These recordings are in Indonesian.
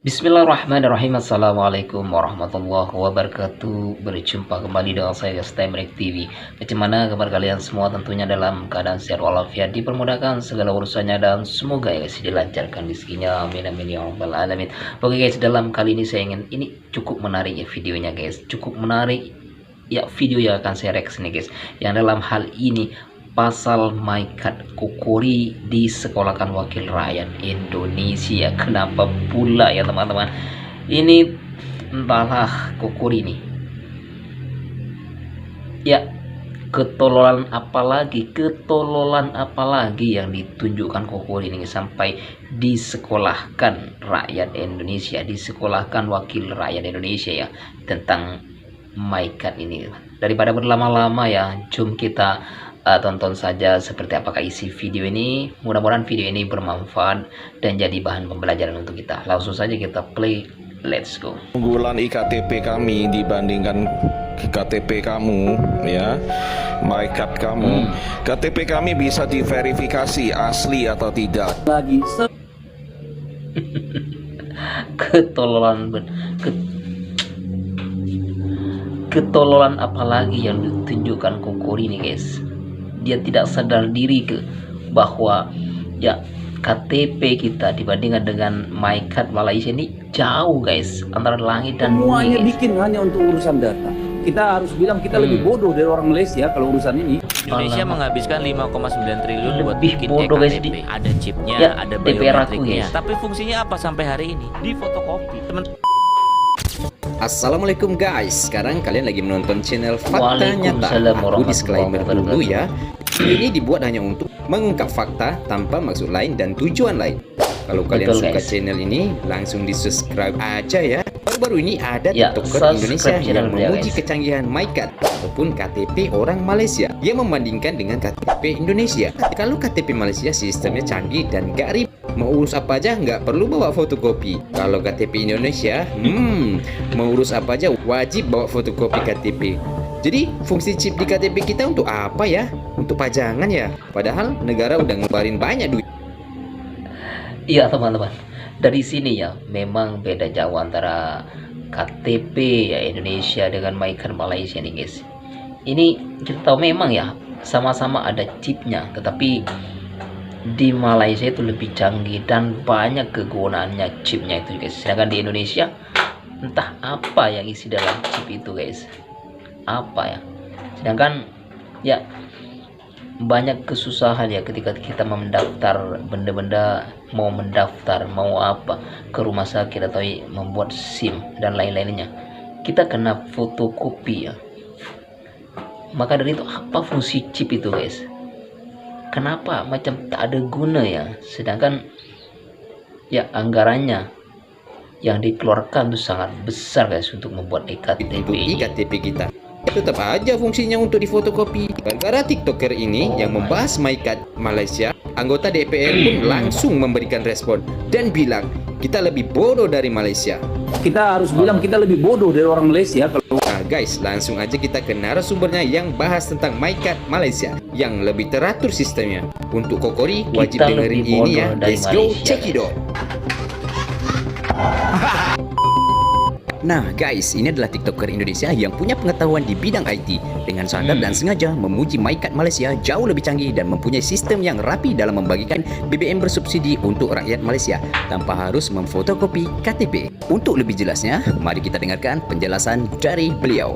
Bismillahirrahmanirrahim. Assalamualaikum warahmatullahi wabarakatuh. Berjumpa kembali dengan saya Stemrek TV. Bagaimana kabar kalian semua? Tentunya dalam keadaan sehat walafiat, dipermudahkan segala urusannya, dan semoga ya dilancarkan rezekinya. Amin amin ya rabbal alamin. Oke guys, dalam kali ini saya ingin, ini cukup menarik ya videonya guys. Cukup menarik ya video yang akan saya reaksi nih guys. Yang dalam hal ini pasal Maikat Kokori disekolahkan wakil rakyat Indonesia. Kenapa pula ya teman-teman? Ini entahlah Kokori ini. Ya, ketololan apalagi yang ditunjukkan Kokori ini sampai disekolahkan rakyat Indonesia, disekolahkan wakil rakyat Indonesia ya tentang Maikat ini. Daripada berlama-lama ya, jom kita tonton saja seperti apakah isi video ini. Mudah-mudahan video ini bermanfaat dan jadi bahan pembelajaran untuk kita. Langsung saja kita play, let's go. Unggulan iktp kami dibandingkan KTP kamu ya, Maikat kamu. KTP kami bisa diverifikasi asli atau tidak. Lagi ketololan apalagi yang ditunjukkan Kokori ini guys. Dia tidak sadar diri bahwa ya KTP kita dibandingkan dengan Maikat Malaysia ini jauh guys, antara langit dan semuanya bumi. bikin hanya untuk urusan data. Kita harus bilang kita lebih bodoh dari orang Malaysia kalau urusan ini. Indonesia menghabiskan 5,9 triliun buat Lebih bikin bodoh, guys. eKTP. Ada chipnya, Ya, ada DPR aku, biometriknya. guys. Tapi fungsinya apa sampai hari ini? Di fotokopi. Assalamualaikum guys, sekarang kalian lagi menonton channel Fakta Nyata. Waalaikumsalam Aku disclaimer warahmatullahi dulu ya. Video ini dibuat hanya untuk mengungkap fakta tanpa maksud lain dan tujuan lain. Kalau kalian Betul, suka guys. channel ini, langsung di subscribe aja ya. Baru-baru ini ada Ya, TikToker subscribe Indonesia channel yang beliau, memuji guys. kecanggihan Maikat ataupun KTP orang Malaysia yang membandingkan dengan KTP Indonesia. Kalau KTP Malaysia sistemnya canggih dan gak ribet, mau urus apa aja nggak perlu bawa fotokopi. Kalau KTP Indonesia, mau urus apa aja wajib bawa fotokopi KTP. Jadi fungsi chip di KTP kita untuk apa ya? Untuk pajangan ya? Padahal negara udah ngeluarin banyak duit. Iya teman-teman, dari sini ya memang beda jauh antara KTP ya Indonesia dengan Maikat Malaysia nih guys. Ini kita tahu memang ya sama-sama ada chipnya, tetapi di Malaysia itu lebih canggih dan banyak kegunaannya chipnya itu guys. Sedangkan di Indonesia entah apa yang isi dalam chip itu guys. Apa ya? Sedangkan ya banyak kesusahan ya ketika kita mendaftar benda-benda, mau mendaftar mau apa ke rumah sakit atau membuat SIM dan lain-lainnya, kita kena fotokopi ya. Maka dari itu apa fungsi chip itu guys? Kenapa macam tak ada guna ya, sedangkan ya anggarannya yang dikeluarkan itu sangat besar guys untuk membuat Untuk eKTP ini. iktp kita tetap aja fungsinya untuk difotokopi. Gara-gara TikToker ini yang membahas Maikat Malaysia, anggota DPR pun langsung memberikan respon dan bilang kita lebih bodoh dari Malaysia. Kita harus bilang kita lebih bodoh dari orang Malaysia kalau Nah guys, langsung aja kita ke narasumbernya yang bahas tentang Maikat Malaysia yang lebih teratur sistemnya. Untuk Kokori wajib Kita dengerin lebih ini ya. bodoh dari Let's go, Malaysia, check it out. Nah guys, ini adalah TikToker Indonesia yang punya pengetahuan di bidang IT dengan sadar dan sengaja memuji Maikat Malaysia jauh lebih canggih dan mempunyai sistem yang rapi dalam membagikan BBM bersubsidi untuk rakyat Malaysia tanpa harus memfotokopi KTP. Untuk lebih jelasnya, mari kita dengarkan penjelasan dari beliau.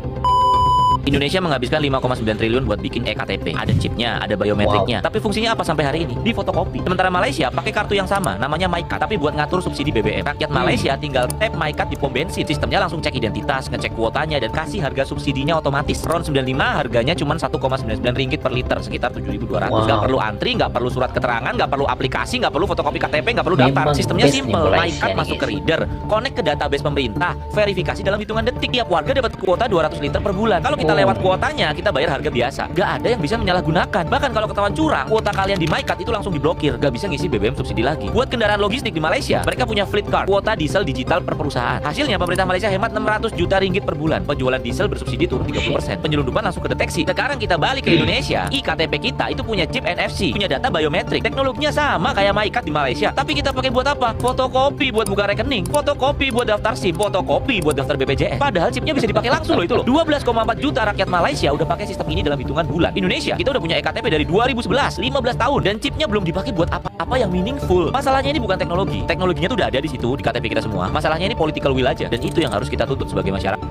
Indonesia menghabiskan 5,9 triliun buat bikin eKTP. Ada chipnya, ada biometriknya. Tapi fungsinya apa sampai hari ini? Di fotokopi. Sementara Malaysia pakai kartu yang sama, namanya Maikat, tapi buat ngatur subsidi BBM. Rakyat Malaysia tinggal tap Maikat di pom bensin. Sistemnya langsung cek identitas, ngecek kuotanya, dan kasih harga subsidinya otomatis. RON 95 harganya cuma 1,99 ringgit per liter, sekitar 7.200. Wow. Nggak perlu antri, nggak perlu surat keterangan, nggak perlu aplikasi, nggak perlu fotokopi KTP, nggak perlu daftar. Memang Sistemnya best nih simple. Malaysia Maikat nih, masuk ke guys. reader, connect ke database pemerintah, verifikasi dalam hitungan detik. Tiap warga dapat kuota 200 liter per bulan. Kalau kita lewat kuotanya, kita bayar harga biasa. Gak ada yang bisa menyalahgunakan. Bahkan kalau ketahuan curang, kuota kalian di MyCard itu langsung diblokir. Gak bisa ngisi BBM subsidi lagi. Buat kendaraan logistik di Malaysia, mereka punya fleet card, kuota diesel digital per perusahaan. Hasilnya pemerintah Malaysia hemat 600 juta ringgit per bulan. Penjualan diesel bersubsidi turun 30%. Penyelundupan langsung kedeteksi. Sekarang kita balik ke Indonesia. iKTP kita itu punya chip NFC, punya data biometrik. Teknologinya sama kayak MyCard di Malaysia. Tapi kita pakai buat apa? Fotokopi buat buka rekening, fotokopi buat daftar SIM, fotokopi buat daftar BPJS. Padahal chipnya bisa dipakai langsung loh itu loh. 12,4 juta rakyat Malaysia udah pakai sistem ini dalam hitungan bulan. Indonesia kita udah punya eKTP dari 2011, 15 tahun dan chipnya belum dipakai buat apa-apa yang meaningful. Masalahnya ini bukan teknologi. Teknologinya tuh udah ada di situ di KTP kita semua. Masalahnya ini political will aja dan itu yang harus kita tuntut sebagai masyarakat.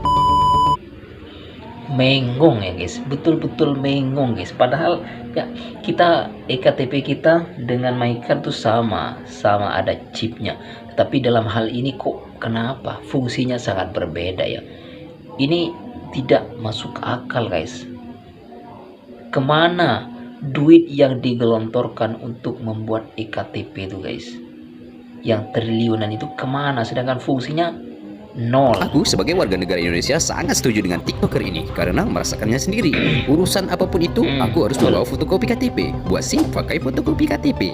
Mengong ya guys, betul-betul mengong guys. Padahal ya kita ektp kita dengan MyCard tuh sama ada chipnya. Tapi dalam hal ini kok kenapa fungsinya sangat berbeda ya? Ini tidak masuk akal guys. Kemana duit yang digelontorkan untuk membuat ektp itu guys? Yang triliunan itu kemana? Sedangkan fungsinya nol. Aku sebagai warga negara Indonesia sangat setuju dengan TikToker ini karena merasakannya sendiri. Urusan apapun itu, aku harus membawa fotokopi KTP. Buat SIM, pakai fotokopi KTP.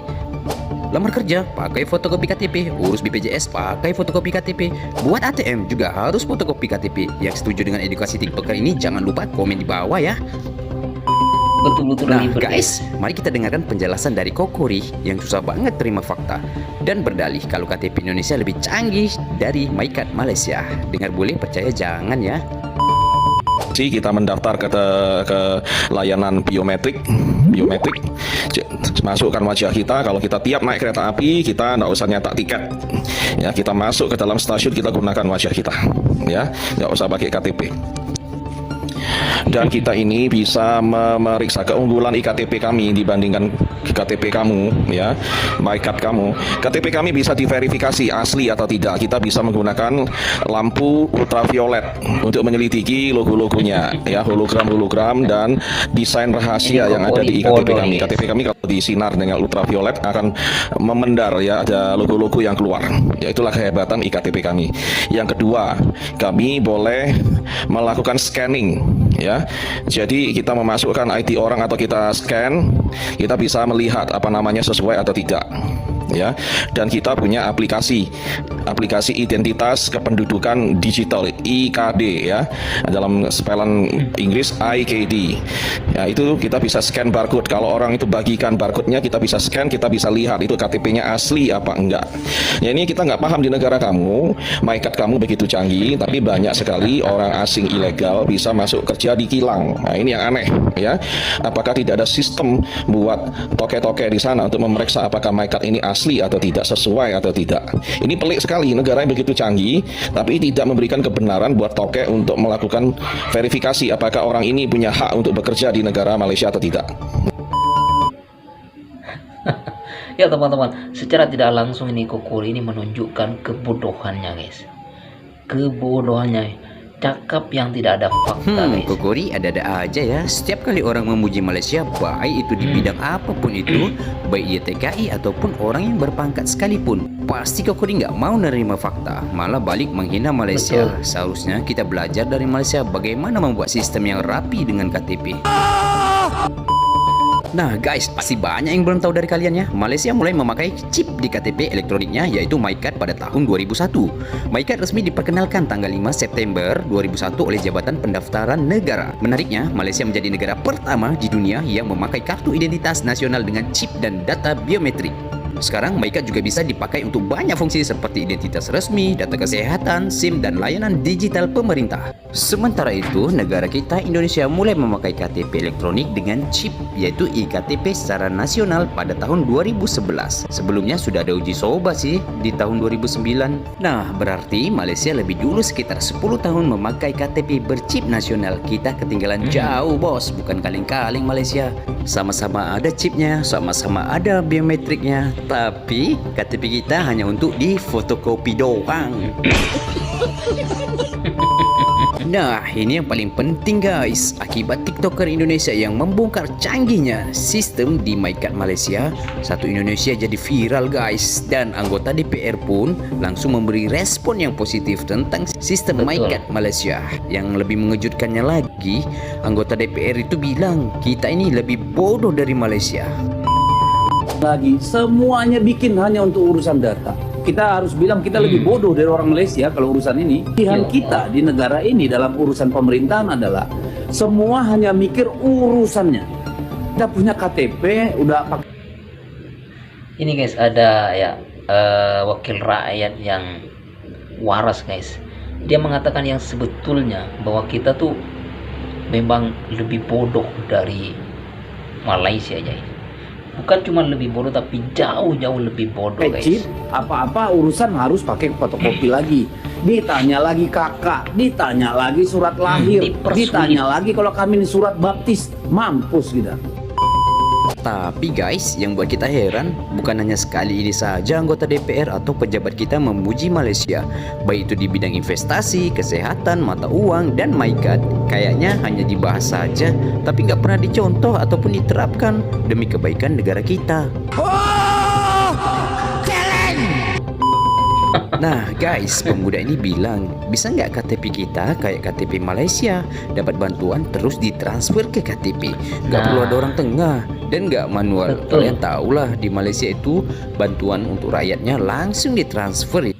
Lamar kerja, pakai fotokopi KTP. Urus BPJS, pakai fotokopi KTP. Buat ATM juga harus fotokopi KTP. Yang setuju dengan edukasi TikToker ini jangan lupa komen di bawah ya. Betul-betul Nah ribet guys, mari kita dengarkan penjelasan dari Kokori yang susah banget terima fakta dan berdalih kalau KTP Indonesia lebih canggih dari MyCard Malaysia. Dengar boleh, percaya jangan ya. Kita mendaftar ke layanan biometrik, masukkan wajah kita. Kalau kita tiap naik kereta api, kita nggak usah nyetak tiket, ya kita masuk ke dalam stasiun, kita gunakan wajah kita, ya nggak usah pakai KTP. Dan kita ini bisa memeriksa keunggulan iktp kami dibandingkan KTP kamu, ya MyCard kamu. KTP kami bisa diverifikasi asli atau tidak. Kita bisa menggunakan lampu ultraviolet untuk menyelidiki logo-logonya, ya hologram dan desain rahasia yang ada di iktp kami. KTP kami kalau disinar dengan ultraviolet akan memendar, ya ada logo-logo yang keluar. Ya itulah kehebatan iktp kami. Yang kedua, kami boleh melakukan scanning, ya. Jadi kita memasukkan ID orang atau kita scan, kita bisa melihat apa namanya sesuai atau tidak, ya. Dan kita punya aplikasi identitas kependudukan digital IKD, ya, dalam spelling Inggris IKD. Ya, itu kita bisa scan barcode. Kalau orang itu bagikan barcode-nya, kita bisa scan, kita bisa lihat itu KTP-nya asli apa enggak. Ya, ini kita nggak paham di negara kamu, MyCard kamu begitu canggih, tapi banyak sekali orang asing ilegal bisa masuk kerja di kilang. Nah, ini yang aneh, ya. Apakah tidak ada sistem buat toke-toke di sana untuk memeriksa apakah MyCard ini asli atau tidak, sesuai atau tidak? Ini pelik sekali, negara yang begitu canggih tapi tidak memberikan kebenaran buat toke untuk melakukan verifikasi apakah orang ini punya hak untuk bekerja di negara Malaysia atau tidak. Ya teman-teman, secara tidak langsung ini Kokori ini menunjukkan kebodohannya guys. Kebodohannya, cakap yang tidak ada fakta guys. Kokori ada-ada aja ya. Setiap kali orang memuji Malaysia, baik itu di bidang apapun itu, baik dia TKI ataupun orang yang berpangkat sekalipun, pasti Kokori nggak mau menerima fakta, malah balik menghina Malaysia. Betul. Seharusnya kita belajar dari Malaysia bagaimana membuat sistem yang rapi dengan KTP. Nah guys, pasti banyak yang belum tahu dari kalian ya. Malaysia mulai memakai chip di KTP elektroniknya yaitu MyCard pada tahun 2001. MyCard resmi diperkenalkan tanggal 5 September 2001 oleh Jabatan Pendaftaran Negara. Menariknya, Malaysia menjadi negara pertama di dunia yang memakai kartu identitas nasional dengan chip dan data biometrik. Sekarang MyCard juga bisa dipakai untuk banyak fungsi seperti identitas resmi, data kesehatan, SIM, dan layanan digital pemerintah. Sementara itu, negara kita Indonesia mulai memakai KTP elektronik dengan chip yaitu iKTP secara nasional pada tahun 2011. Sebelumnya sudah ada uji coba sih di tahun 2009. Nah, berarti Malaysia lebih dulu sekitar 10 tahun memakai KTP berchip nasional. Kita ketinggalan jauh bos, bukan kaleng-kaleng Malaysia. Sama-sama ada chipnya, sama-sama ada biometriknya, tapi KTP kita hanya untuk di fotokopi doang. Nah, ini yang paling penting guys. Akibat TikToker Indonesia yang membongkar canggihnya sistem di MyCard Malaysia, satu Indonesia jadi viral guys. Dan anggota DPR pun langsung memberi respon yang positif tentang sistem Betul. MyCard Malaysia. Yang lebih mengejutkannya lagi, anggota DPR itu bilang kita ini lebih bodoh dari Malaysia. Lagi semuanya bikin hanya untuk urusan data. Kita harus bilang kita lebih bodoh dari orang Malaysia kalau urusan ini. Pilihan kita di negara ini dalam urusan pemerintahan adalah semua hanya mikir urusannya. Kita punya KTP, udah pakai. Ini guys, ada ya wakil rakyat yang waras guys. Dia mengatakan yang sebetulnya bahwa kita tuh memang lebih bodoh dari Malaysia aja. Bukan cuma lebih bodoh, tapi jauh-jauh lebih bodoh Chip, guys. apa-apa urusan harus pakai fotokopi lagi. Ditanya lagi kakak, ditanya lagi surat lahir, dipersulit. ditanya lagi kalau kami ini surat baptis. Mampus kita. Tapi guys, yang buat kita heran bukan hanya sekali ini saja anggota DPR atau pejabat kita memuji Malaysia, baik itu di bidang investasi, kesehatan, mata uang, dan MyCard. Kayaknya hanya dibahas saja, tapi nggak pernah dicontoh ataupun diterapkan demi kebaikan negara kita. Nah guys, pemuda ini bilang, bisa nggak KTP kita kayak KTP Malaysia, dapat bantuan terus ditransfer ke KTP, nggak perlu ada orang tengah dan nggak manual. Betul. Kalian tahulah di Malaysia itu bantuan untuk rakyatnya langsung ditransfer.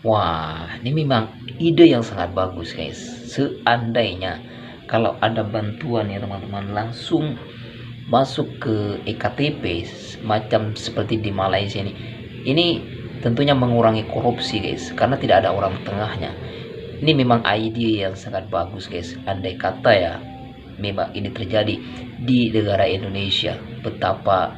Wah, ini memang ide yang sangat bagus guys. Seandainya kalau ada bantuan ya teman-teman, langsung masuk ke eKTP macam seperti di Malaysia ini tentunya mengurangi korupsi guys, karena tidak ada orang tengahnya. Ini memang ide yang sangat bagus guys. Andai kata ya memang ini terjadi di negara Indonesia, betapa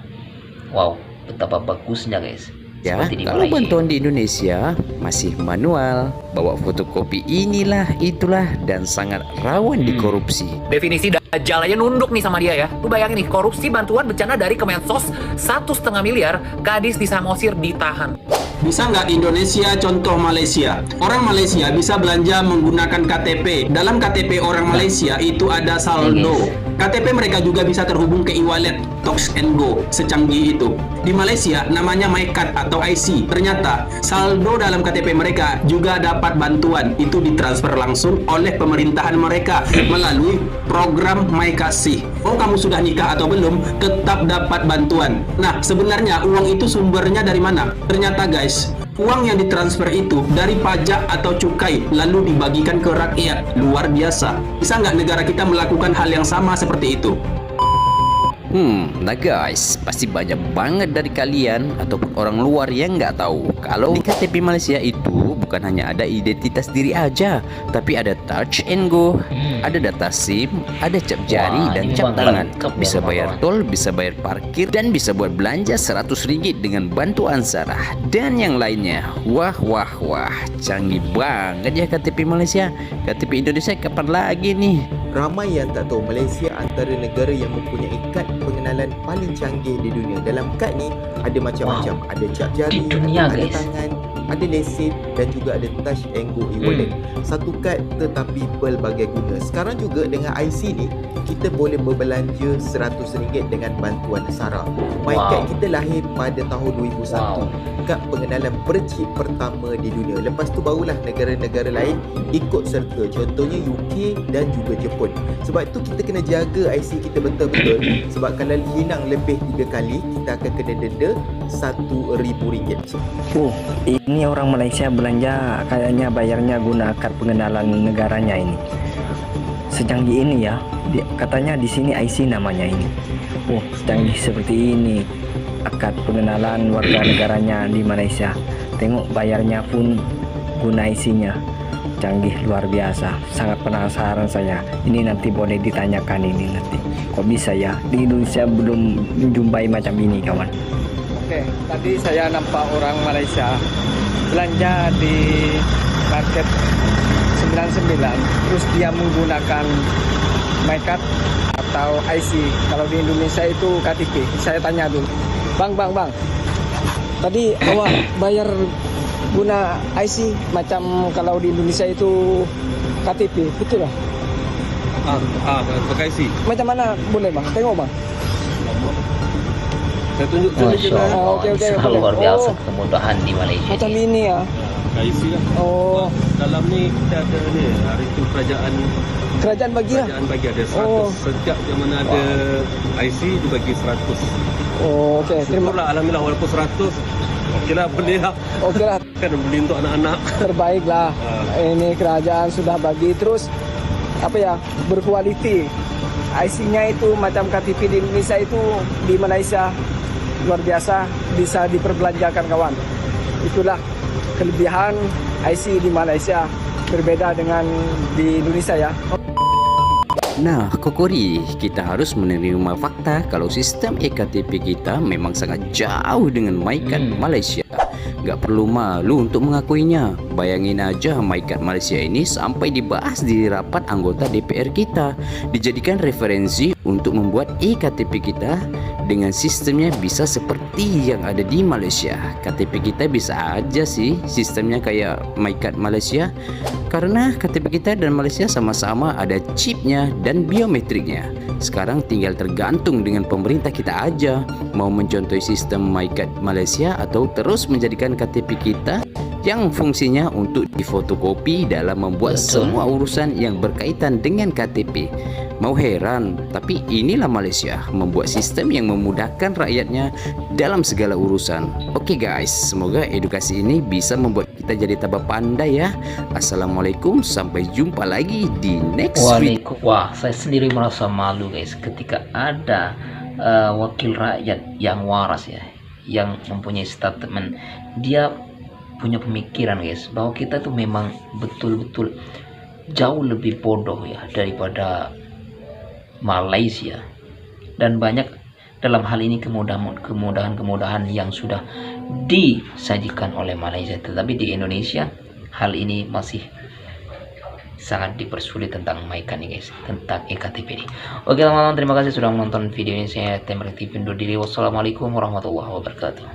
bagusnya guys. Ya, Seperti di kalau Malaysia. bantuan di Indonesia masih manual, bawa fotokopi inilah itulah dan sangat rawan dikorupsi. Definisi Dajjal aja nunduk nih sama dia ya. Lu bayangin nih, korupsi bantuan bencana dari Kemensos 1,5 miliar, Kadis di Samosir ditahan. Bisa nggak Indonesia contoh Malaysia? Orang Malaysia bisa belanja menggunakan KTP. Dalam KTP orang Malaysia itu ada saldo. KTP mereka juga bisa terhubung ke e-wallet, Tox and Go, secanggih itu. Di Malaysia namanya MyCard atau IC. Ternyata saldo dalam KTP mereka juga dapat bantuan. Itu ditransfer langsung oleh pemerintahan mereka melalui program MyKasih. Oh, kamu sudah nikah atau belum, tetap dapat bantuan. Nah, sebenarnya uang itu sumbernya dari mana? Ternyata guys, uang yang ditransfer itu dari pajak atau cukai lalu dibagikan ke rakyat. Luar biasa. Bisa nggak negara kita melakukan hal yang sama seperti itu? Nah guys, pasti banyak banget dari kalian ataupun orang luar yang nggak tahu kalau di KTP Malaysia itu bukan hanya ada identitas diri aja, tapi ada touch and go, ada data SIM, ada cap jari Wah, dan ini cap bang tangan, lengkap ya, bisa bayar teman-teman. tol, bisa bayar parkir, dan bisa buat belanja RM100 dengan bantuan Sarah dan yang lainnya. Wah, canggih banget ya KTP Malaysia. KTP Indonesia kapan lagi nih? Ramai yang tak tahu Malaysia antara negara yang mempunyai kad pengenalan paling canggih di dunia. Dalam kad ni ada macam-macam, ada cap jari, Di dunia, ada guys. tangan, ada lesen dan juga ada touch and go e-wallet. Satu kad tetapi pelbagai guna. Sekarang juga dengan IC ni kita boleh berbelanja RM100 dengan bantuan SARA. MyCard kita lahir pada tahun 2001. Kad pengenalan berchip pertama di dunia. Lepas tu barulah negara-negara lain ikut serta. Contohnya UK dan juga Jepun. Sebab tu kita kena jaga IC kita betul-betul. Sebab kalau hilang lebih 3 kali, kita akan kena denda RM1,000. Oh, ini orang Malaysia belanja kayaknya bayarnya guna kad pengenalan negaranya ini. Secanggih ini ya. Katanya di sini IC namanya ini. Oh, secanggih seperti ini. Kad pengenalan warga negaranya di Malaysia. Tengok bayarnya pun guna IC-nya. Canggih luar biasa. Sangat penasaran saya. Ini nanti boleh ditanyakan ini nanti. Kok bisa ya? Di Indonesia belum menjumpai macam ini kawan. Oke, tadi saya nampak orang Malaysia belanja di market 99, terus dia menggunakan MyCard atau IC. Kalau di Indonesia itu KTP. Saya tanya dulu, bang, tadi awak bayar guna IC macam kalau di Indonesia itu KTP, betul lah. Pakai IC. Macam mana boleh bang? Tengok bang. Saya tunjuk Masya Allah, Oke, sangat boleh. luar biasa Oh. kemudahan di Malaysia. Macam ini ya. Pakai IC lah. Oh, Dalam ni kita ada ni, hari tu kerajaan bagi lah. bagi ada 100. Oh. Setiap yang mana ada IC dibagi 100. Oh, okey. Terima Syukurlah, alhamdulillah walaupun 100. Okeylah, boleh lah. Okeylah, Kan beli untuk anak-anak. terbaik lah. Ini kerajaan sudah bagi terus apa ya, berkualiti. IC-nya itu macam KTP di Indonesia itu di Malaysia luar biasa, bisa diperbelanjakan kawan. Itulah kelebihan IC di Malaysia, berbeda dengan di Indonesia ya. Nah, Kokori, kita harus menerima fakta kalau sistem eKTP kita memang sangat jauh dengan MyKad Malaysia. Gak perlu malu untuk mengakuinya. Bayangin aja MyKad Malaysia ini sampai dibahas di rapat anggota DPR kita, dijadikan referensi untuk membuat eKTP kita dengan sistemnya bisa seperti yang ada di Malaysia. KTP kita bisa aja sih sistemnya kayak MyKad Malaysia, karena KTP kita dan Malaysia sama-sama ada chipnya dan biometriknya. Sekarang tinggal tergantung dengan pemerintah kita aja mau mencontohi sistem MyKad Malaysia atau terus menjadikan KTP kita yang fungsinya untuk difotokopi dalam membuat semua urusan yang berkaitan dengan KTP. Mau heran, tapi inilah Malaysia membuat sistem yang memudahkan rakyatnya dalam segala urusan. Oke guys, semoga edukasi ini bisa membuat kita jadi tambah pandai ya. Assalamualaikum, sampai jumpa lagi di next video. Wah, saya sendiri merasa malu guys ketika ada wakil rakyat yang waras ya, yang mempunyai statement. Dia punya pemikiran guys bahwa kita tuh memang betul-betul jauh lebih bodoh ya daripada Malaysia, dan banyak dalam hal ini kemudahan yang sudah disajikan oleh Malaysia, tetapi di Indonesia hal ini masih sangat dipersulit tentang MyKad nih guys, tentang eKTP ini. Oke teman-teman, terima kasih sudah menonton video ini. Saya Temrek TV undur diri. Wassalamualaikum warahmatullahi wabarakatuh.